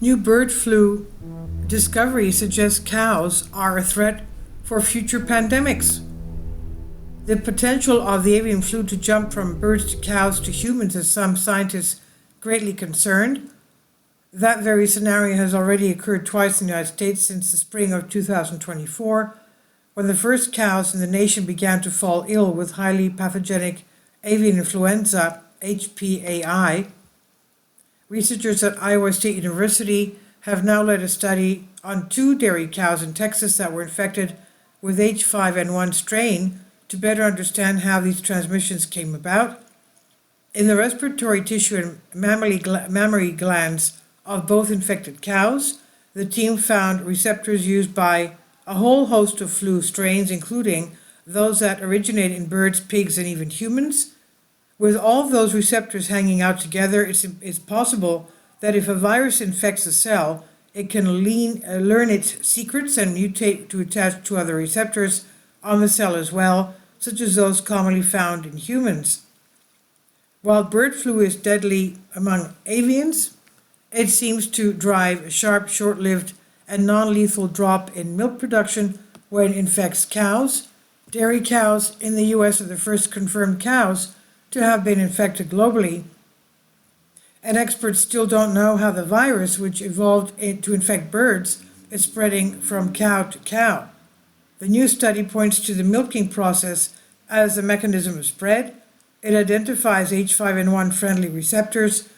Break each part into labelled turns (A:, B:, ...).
A: New bird flu discovery suggests cows are a threat for future pandemics. The potential of the avian flu to jump from birds to cows to humans has some scientists greatly concerned. That very scenario has already occurred twice in the United States since the spring of 2024, when the first cows in the nation began to fall ill with highly pathogenic avian influenza, HPAI. Researchers at Iowa State University have now led a study on 2 dairy cows in Texas that were infected with H5N1 strain to better understand how these transmissions came about. In the respiratory tissue and mammary glands of both infected cows, the team found receptors used by a whole host of flu strains, including those that originate in birds, pigs, and even humans. With all of those receptors hanging out together, it's possible that if a virus infects a cell, it can learn its secrets and mutate to attach to other receptors on the cell as well, such as those commonly found in humans. While bird flu is deadly among avians, it seems to drive a sharp, short-lived, and non-lethal drop in milk production when it infects cows. Dairy cows in the US are the first confirmed cows to have been infected globally, and experts still don't know how the virus, which evolved to infect birds, is spreading from cow to cow. The new study points to the milking process as the mechanism of spread. It identifies H5N1 friendly receptors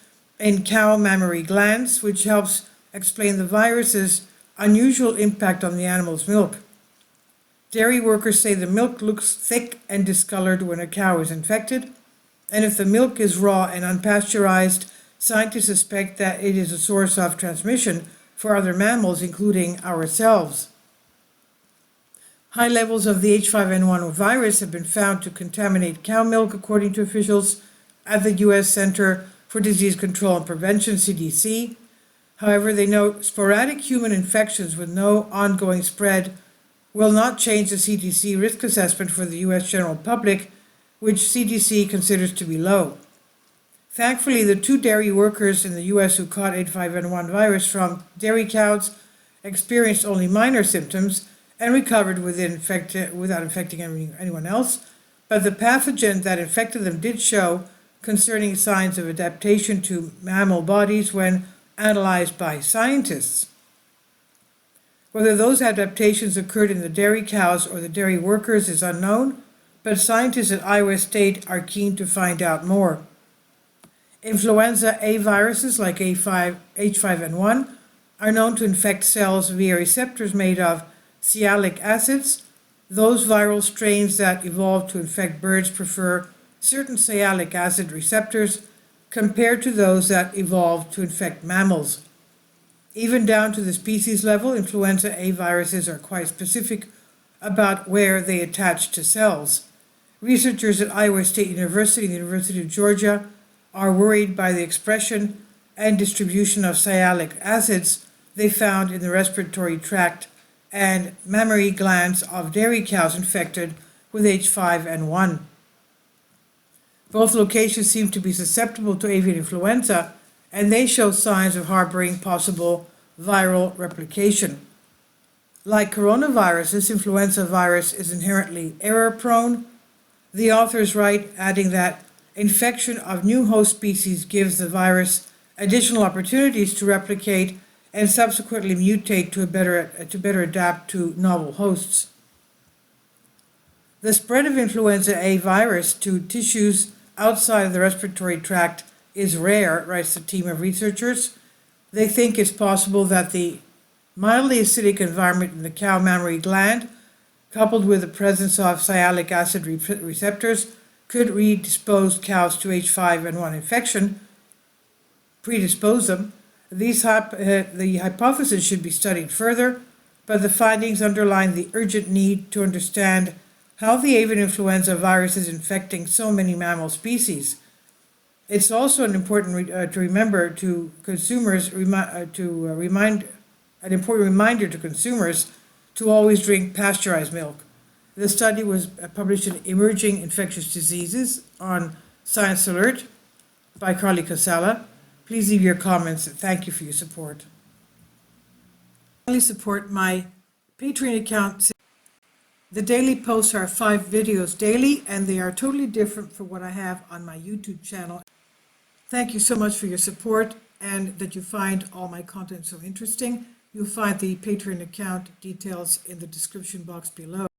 A: in cow mammary glands, which helps explain the virus's unusual impact on the animal's milk. Dairy workers say the milk looks thick and discolored when a cow is infected, and if the milk is raw and unpasteurized, scientists suspect that it is a source of transmission for other mammals, including ourselves. High levels of the H5N1 virus have been found to contaminate cow milk, according to officials at the U.S. Center for Disease Control and Prevention, CDC. However, they note sporadic human infections with no ongoing spread will not change the CDC risk assessment for the U.S. general public, which CDC considers to be low. Thankfully, the 2 dairy workers in the U.S. who caught H5N1 virus from dairy cows experienced only minor symptoms and recovered without infecting anyone else, but the pathogen that infected them did show concerning signs of adaptation to mammal bodies when analyzed by scientists. Whether those adaptations occurred in the dairy cows or the dairy workers is unknown, but scientists at Iowa State are keen to find out more. Influenza A viruses like H5N1 are known to infect cells via receptors made of sialic acids. Those viral strains that evolved to infect birds prefer certain sialic acid receptors compared to those that evolved to infect mammals. Even down to the species level, influenza A viruses are quite specific about where they attach to cells. Researchers at Iowa State University and the University of Georgia are worried by the expression and distribution of sialic acids they found in the respiratory tract and mammary glands of dairy cows infected with H5N1. Both locations seem to be susceptible to avian influenza, and they show signs of harboring possible viral replication. Like coronavirus, this influenza virus is inherently error-prone. The authors write, adding that infection of new host species gives the virus additional opportunities to replicate and subsequently mutate to better adapt to novel hosts. The spread of influenza A virus to tissues outside of the respiratory tract is rare, writes the team of researchers. They think it's possible that the mildly acidic environment in the cow mammary gland, coupled with the presence of sialic acid receptors, could predispose cows to H5N1 infection, predispose them. The hypothesis should be studied further, but the findings underline the urgent need to understand how the avian influenza virus is infecting so many mammal species. It's also an important to remember to consumers an important reminder to consumers to always drink pasteurized milk. The study was published in Emerging Infectious Diseases on Science Alert by Carly Casella. Please leave your comments. Thank you for your support. Kindly support my Patreon account. The daily posts are 5 videos daily, and they are totally different from what I have on my YouTube channel. Thank you so much for your support and that you find all my content so interesting. You'll find the Patreon account details in the description box below.